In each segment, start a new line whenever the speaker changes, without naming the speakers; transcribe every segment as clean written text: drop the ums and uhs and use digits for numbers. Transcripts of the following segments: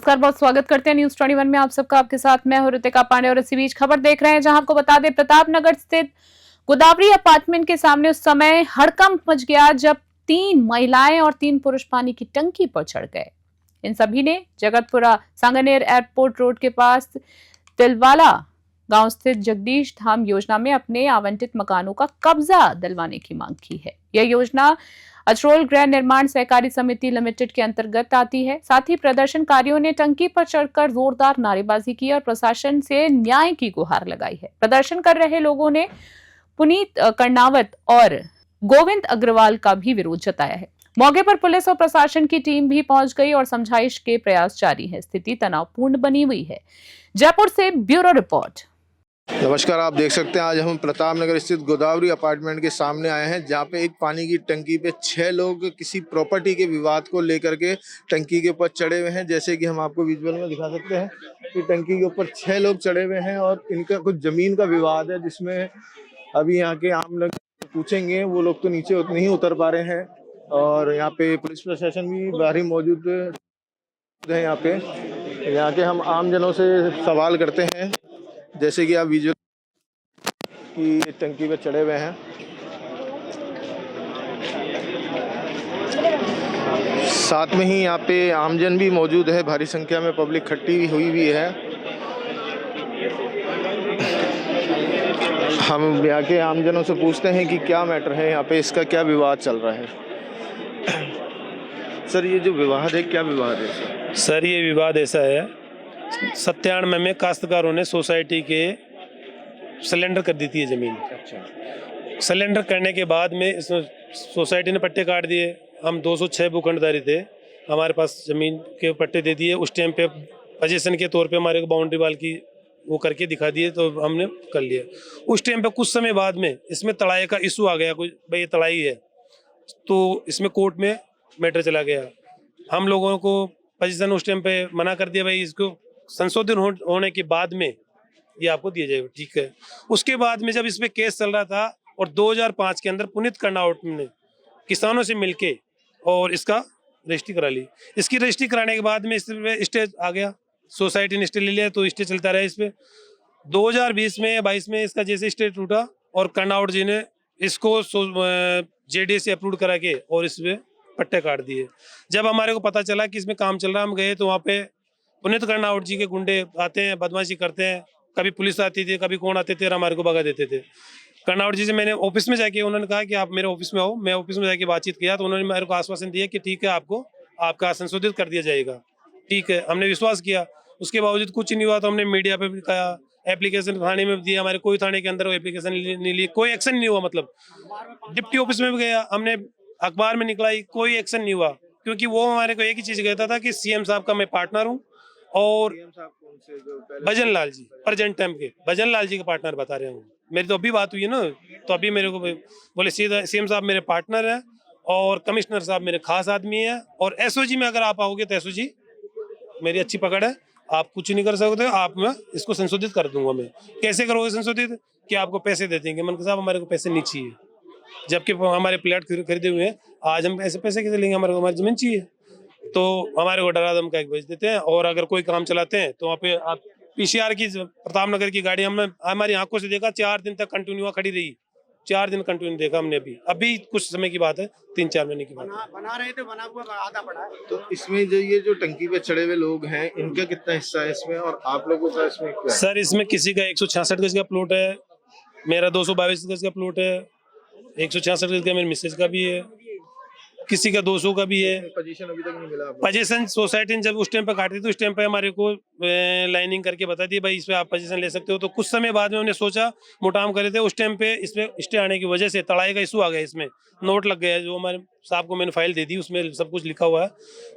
नमस्कार, बहुत स्वागत करते हैं न्यूज 21 में आप सबका। आपके साथ मैं हूं ऋतिका पांडे और इसी बीच खबर देख रहे हैं, जहां आपको बता दें प्रतापनगर स्थित गोदावरी अपार्टमेंट के सामने उस समय हड़कंप मच गया जब 3 महिलाएं और 3 पुरुष पानी की टंकी पर चढ़ गए। इन सभी ने जगतपुरा सांगानेर एयरपोर्ट रोड के पास तिलवाला गांव स्थित जगदीश धाम योजना में अपने आवंटित मकानों का कब्जा दिलवाने की मांग की है। यह योजना अचरोल गृह निर्माण सहकारी समिति लिमिटेड के अंतर्गत आती है। साथ ही प्रदर्शनकारियों ने टंकी पर चढ़कर जोरदार नारेबाजी की और प्रशासन से न्याय की गुहार लगाई है। प्रदर्शन कर रहे लोगों ने पुनीत कर्णावत और गोविंद अग्रवाल का भी विरोध जताया है। मौके पर पुलिस और प्रशासन की टीम भी पहुंच गई और समझाइश के प्रयास जारी है। स्थिति तनावपूर्ण बनी हुई है। जयपुर से ब्यूरो रिपोर्ट।
नमस्कार, आप देख सकते हैं आज हम प्रतापनगर स्थित गोदावरी अपार्टमेंट के सामने आए हैं, जहां पे एक पानी की टंकी पे 6 लोग किसी प्रॉपर्टी के विवाद को लेकर के टंकी के ऊपर चढ़े हुए हैं। जैसे कि हम आपको विजुअल में दिखा सकते हैं कि टंकी के ऊपर 6 लोग चढ़े हुए हैं और इनका कुछ जमीन का विवाद है, जिसमें अभी यहाँ के आम लोग पूछेंगे, वो लोग तो नीचे नहीं उतर पा रहे हैं और यहाँ पे पुलिस प्रशासन भी बाहर ही मौजूद है। यहाँ के हम आम जनों से सवाल करते हैं, जैसे कि आप विजुअल की टंकी पे चढ़े हुए हैं। साथ में ही यहाँ पे आमजन भी मौजूद है, भारी संख्या में पब्लिक इकट्ठी हुई है। हम यहाँ के आमजनों से पूछते हैं कि क्या मैटर है यहाँ पे, इसका क्या विवाद चल रहा है। सर, ये जो विवाद है, क्या विवाद है?
सर, ये विवाद ऐसा है, 97 में काश्तकारों ने सोसाइटी के सिलेंडर कर दी थी ज़मीन। अच्छा। सिलेंडर करने के बाद में सोसाइटी ने पट्टे काट दिए। हम 206 भूखंडधारी थे, हमारे पास ज़मीन के पट्टे दे दिए। उस टाइम पे पोजीशन के तौर पे हमारे को बाउंड्री वाल की वो करके दिखा दिए, तो हमने कर लिया। उस टाइम पे कुछ समय बाद में इसमें तड़ाई का इशू आ गया, कुछ भाई ये तड़ाई है, तो इसमें कोर्ट में मैटर चला गया। हम लोगों को पोजीशन उस टाइम पे मना कर दिया, भाई इसको संशोधन होने के बाद में ये आपको दिया जाएगा। ठीक है। उसके बाद में जब इस पे केस चल रहा था और 2005 के अंदर पुनीत कर्णावत ने किसानों से मिलके और इसका रजिस्ट्री करा ली। इसकी रजिस्ट्री कराने के बाद में इस पे स्टे आ गया, सोसाइटी ने स्टे ले लिया, तो स्टे चलता रहा। इस पे 2020 में या 22 में इसका जैसे स्टे टूटा और कर्णावत जी ने इसको जेडीए से अप्रूव करा के और इस पे पट्टे काट दिए। जब हमारे को पता चला कि इसमें काम चल रहा, हम गए तो वहाँ पे पुनीत कर्णावत जी के गुंडे आते हैं, बदमाशी करते हैं। कभी पुलिस आती थी, कभी कौन आते थे और हमारे को भगा देते थे। कर्णावत जी से मैंने ऑफिस में जाके, उन्होंने कहा कि आप मेरे ऑफिस में आओ। मैं ऑफिस में जाके बातचीत किया तो उन्होंने मेरे को आश्वासन दिया कि ठीक है, आपको आपका संशोधित कर दिया जाएगा। ठीक है, हमने विश्वास किया। उसके बावजूद कुछ नहीं हुआ, तो हमने मीडिया पे भी कहा, एप्लीकेशन थाने में दिया, हमारे कोई थाने के अंदर वो एप्लीकेशन नहीं ली, कोई एक्शन नहीं हुआ। मतलब डिप्टी ऑफिस में भी गया, हमने अखबार में निकलाई, कोई एक्शन नहीं हुआ, क्योंकि वो हमारे को एक ही चीज कहता था कि सीएम साहब का मैं पार्टनर हूँ और भजन लाल जी, प्रेजेंट टाइम के भजन लाल जी का पार्टनर बता रहे हूँ। मेरी तो अभी बात हुई है ना, तो अभी मेरे को बोले सीधा सीएम साहब मेरे पार्टनर है और कमिश्नर साहब मेरे खास आदमी है, और एसओजी में अगर आप आओगे तो एसओजी मेरी अच्छी पकड़ है, आप कुछ नहीं कर सकते, आप मैं इसको संशोधित कर दूंगा। मैं कैसे करोगे संशोधित, कि आपको पैसे दे देंगे। मैंने कहा साहब हमारे को पैसे नहीं चाहिए, जबकि हमारे प्लाट खरीदे हुए हैं, आज हम ऐसे पैसे कैसे लेंगे, हमारे को हमारी जमीन चाहिए। तो हमारे को डरा धमका भेज देते हैं, और अगर कोई काम चलाते हैं तो वहाँ पे आप पीसीआर की प्रतापनगर की गाड़ी हमने हमारी आंखों से देखा, 4 दिन तक कंटिन्यू खड़ी रही। 4 दिन कंटिन्यू देखा हमने। अभी कुछ समय की बात है, 3-4 महीने की बात
बना रहे थे, बना हुआ आधा पड़ा है।
तो इसमें जो ये जो टंकी पे चढ़े हुए लोग हैं, इनका कितना हिस्सा है इसमें और आप लोगों का इसमें क्या है?
सर, इसमें किसी का 166 गज का प्लॉट है, मेरा 222 गज का प्लॉट है, 166 गज का मेरे मिसेज का भी है, किसी का 200 का भी है।
पोजीशन अभी तक नहीं मिला।
पोजीशन सोसाइटी ने जब उस टाइम पे काटी थी, उस टाइम पे हमारे को लाइनिंग करके बता दी, भाई इस पे आप पोजीशन ले सकते हो। तो कुछ समय बाद में हमने सोचा, मुटाम करे थे, उस टाइम पे इसमें स्टे आने की वजह से तड़ाई का इशू आ गया। इसमें नोट लग गया, जो हमारे साहब को मैंने फाइल दे दी, उसमें सब कुछ लिखा हुआ है।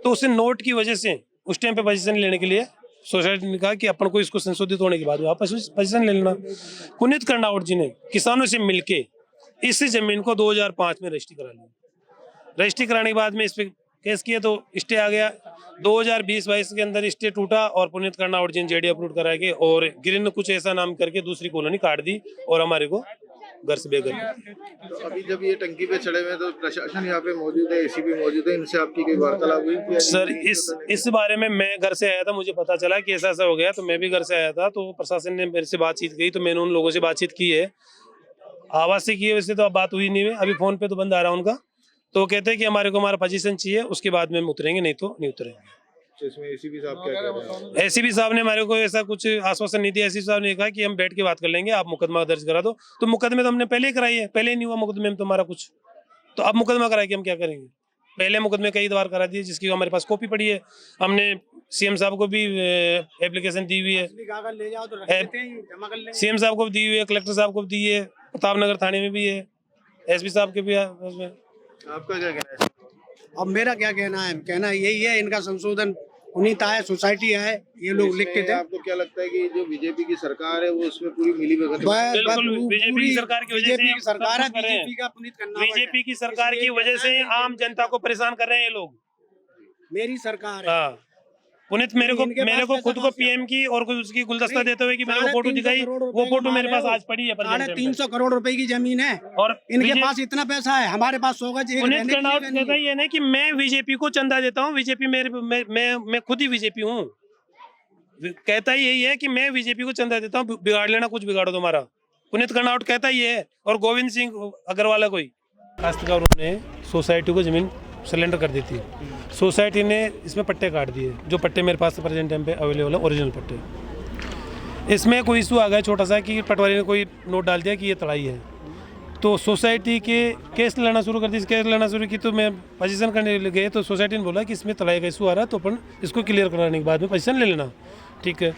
तो उससे नोट की वजह से उस टाइम पे पोजीशन लेने के लिए सोसाइटी ने कहा कि अपन को इसको संशोधित होने के बाद वापस पोजीशन ले लेना। पुनीत कर्णावत जी ने किसानों से मिलके इस जमीन को 2005 में रजिस्ट्री करा लिया। रजिस्ट्री कराने के बाद में इस पे केस किया तो स्टे आ गया। 2020-22 के अंदर स्टे टूटा और पुनीत कर्णावत जी ने जेडी अप्रूव करा के और गिरिन कुछ ऐसा नाम करके दूसरी कॉलोनी काट दी और हमारे को घर से बेघर।
तो अभी जब ये टंकी पे चढ़े हुए हैं तो प्रशासन यहाँ पे मौजूद है, एसीपी मौजूद है, इनसे आपकी कोई वार्तालाप हुई कि
सर इस बारे में मैं घर से आया था, मुझे पता चला कि ऐसा ऐसा हो गया, तो मैं भी घर से आया था, तो प्रशासन ने मेरे से बातचीत की, तो मैंने उन लोगों से बातचीत की है, आवाज से की है, वैसे तो अब बात हुई नहीं है, अभी फोन पे तो बंद आ रहा है उनका, तो कहते हैं कि हमारे को हमारा पोजीशन चाहिए, उसके बाद में हम उतरेंगे, नहीं तो नहीं उतरेंगे।
तो इसमें एसीपी साहब क्या कह रहे हैं?
एसीपी साहब ने हमारे को ऐसा कुछ आश्वासन नहीं दिया। एसीपी साहब ने कहा कि हम बैठ के बात कर लेंगे, आप मुकदमा दर्ज करा दो। तो मुकदमे तो हमने पहले ही कराई है, पहले ही नहीं हुआ मुकदमे में तुम्हारा कुछ, तो अब मुकदमा करा के हम क्या करेंगे? पहले मुकदमे कई बार करा दिए, जिसकी हमारे पास कॉपी पड़ी है, हमने सीएम साहब को भी एप्लीकेशन दी हुई है,
कागज ले जाओ तो रख देते हैं, जमा कर लेंगे।
सीएम साहब को भी दी हुई है, कलेक्टर साहब को भी दी है, प्रताप नगर थाने में भी है, एसपी साहब के भी है उसमें।
आपका क्या कहना है?
अब मेरा क्या कहना है, कहना यही है, इनका संशोधन पुनीता है, सोसाइटी है, ये लोग लिख के
इसमें
थे।
आपको क्या लगता है कि जो बीजेपी की सरकार है वो उसमें पूरी मिली भगत है?
बिल्कुल, बीजेपी की सरकार की वजह से
बीजेपी
हम
की सरकार है,
सब कुछ कर रहे हैं।
बीजेपी का पुनीत करना
बीजेपी की सरकार की वजह से आम जनता को परेशान कर रहे हैं ये लोग।
मेरी सरकार है।
हाँ, पुनीत मेरे को खुद को पीएम की और कुछ उसकी गुलदस्ता देते हुए कि मेरे को फोटो दिखाई, वो फोटो मेरे पास आज पड़ी है।
350 करोड़ रुपए की जमीन है
और
इनके पास, इतना पैसा है, हमारे पास 100 गज एक
पुनीत
रहने की
कर्नाउट
जगह नहीं
कहता
है।
ये नहीं कि मैं बीजेपी को चंदा देता हूँ, बीजेपी मैं खुद ही बीजेपी हूँ। कहता ही यही है कि मैं बीजेपी को चंदा देता हूँ, बिगाड़ लेना कुछ बिगाड़ो तुम्हारा। पुनीत कर्नाउट कहता ही है, और गोविंद सिंह अग्रवाल कोई काश्तकारों ने सोसाइटी को जमीन सिलेंडर कर दी थी, सोसाइटी ने इसमें पट्टे काट दिए, जो पट्टे मेरे पास प्रेजेंट टाइम पे अवेलेबल है, ओरिजिनल पट्टे। इसमें कोई इशू आ गया छोटा सा कि पटवारी ने कोई नोट डाल दिया कि ये तड़ाई है, तो सोसाइटी के केस लड़ना शुरू कर दी। केस लड़ना शुरू की तो मैं पोजीशन करने गए, तो सोसाइटी ने बोला कि इसमें तड़ाई का इशू आ रहा है, तो अपन इसको क्लियर कराने के बाद में पोजीशन ले लेना, ठीक है।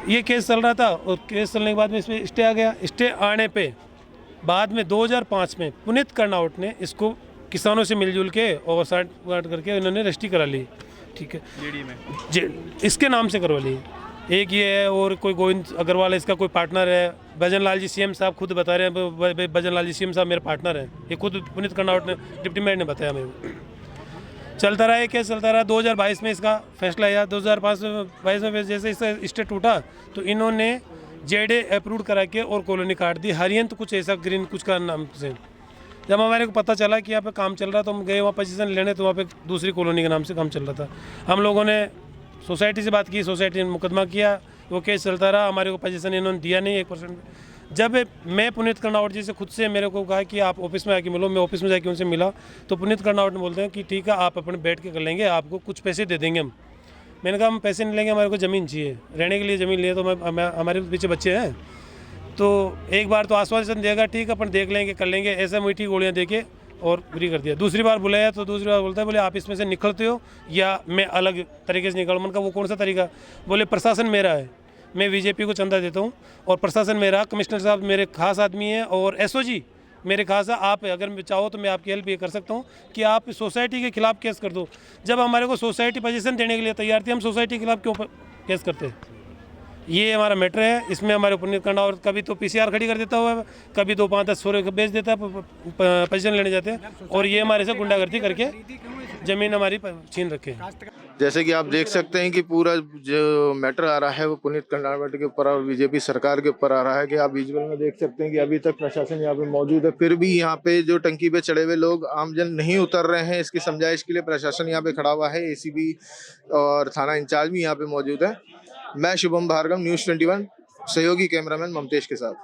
ये केस चल रहा था, और केस चलने के बाद में इसमें स्टे आ गया। स्टे आने पे बाद में 2005 में पुनीत कर्नाउट ने इसको किसानों से मिलजुल के और साठ वाट करके इन्होंने रजिस्ट्री करा ली, ठीक है, इसके नाम से करवा ली। एक ये है, और कोई गोविंद अग्रवाल है, इसका कोई पार्टनर है। भजन लाल जी सीएम साहब खुद बता रहे हैं, भजन लाल जी सीएम साहब मेरे पार्टनर हैं, ये खुद पुनीत कर्नाउट ने डिप्टी मेयर ने बताया मेरे को। चलता रहा, ये केस चलता रहा। 2022 में इसका फैसला आया। 2022 में जैसे इसका स्टे टूटा, तो इन्होंने जेडे अप्रूव करा के और कॉलोनी काट दी, हरियंत कुछ ऐसा ग्रीन कुछ का नाम से। जब हमारे को पता चला कि यहाँ पे काम चल रहा, तो हम गए वहाँ पोजीशन लेने, तो वहाँ पे दूसरी कॉलोनी के नाम से काम चल रहा था। हम लोगों ने सोसाइटी से बात की, सोसाइटी ने मुकदमा किया, वो केस चलता रहा, हमारे को पोजीशन इन्होंने दिया नहीं 1%। जब मैं पुनीत कर्नाउट जी से खुद से मेरे को कहा कि आप ऑफिस में आके मिलो, मैं ऑफिस में जाके उनसे मिला, तो पुनीत कर्नाउट ने बोलते हैं कि ठीक है, आप अपने बैठ के कर लेंगे, आपको कुछ पैसे दे देंगे हम। मैंने कहा हम पैसे नहीं लेंगे, हमारे को ज़मीन चाहिए, रहने के लिए ज़मीन लिए, तो हमारे पीछे बच्चे हैं, तो एक बार तो आश्वासन देगा, ठीक है अपन देख लेंगे, कर लेंगे, ऐसा मीठी गोलियाँ दे के और फ्री कर दिया। दूसरी बार बुलाया, तो दूसरी बार बोलता है, बोले आप इसमें से निकलते हो या मैं अलग तरीके से निकलूँ। मैंने कहा वो कौन सा तरीका? बोले प्रशासन मेरा है, मैं बीजेपी को चंदा देता हूँ और प्रशासन मेरा, कमिश्नर साहब मेरे खास आदमी हैं और एसओजी मेरे खास है। आप अगर चाहो तो मैं आपकी हेल्प ये कर सकता हूँ कि आप सोसाइटी के खिलाफ केस कर दो। जब हमारे को सोसाइटी पोजीशन देने के लिए तैयार थी, हम सोसाइटी के खिलाफ क्यों केस करते हैं? ये हमारा मैटर है, इसमें हमारे ऊपर करना। और कभी तो पीसीआर खड़ी कर देता हुआ, कभी तो 5-10 सोरे बेच देता है, पोजीशन लेने जाते हैं, और ये हमारे से गुंडागर्दी करके ज़मीन हमारी छीन रखे।
जैसे कि आप देख सकते हैं कि पूरा जो मैटर आ रहा है वो पुनीत कर्नाउट के ऊपर और बीजेपी सरकार के ऊपर आ रहा है कि आप विजुअल में देख सकते हैं कि अभी तक प्रशासन यहाँ पे मौजूद है, फिर भी यहाँ पे जो टंकी पे चढ़े हुए लोग आमजन नहीं उतर रहे हैं। इसकी समझाइश के लिए प्रशासन यहाँ पे खड़ा हुआ है, एसीपी और थाना इंचार्ज भी यहाँ पे मौजूद है। मैं शुभम भार्गव, न्यूज़ 21 सहयोगी कैमरामैन ममतेश के साथ।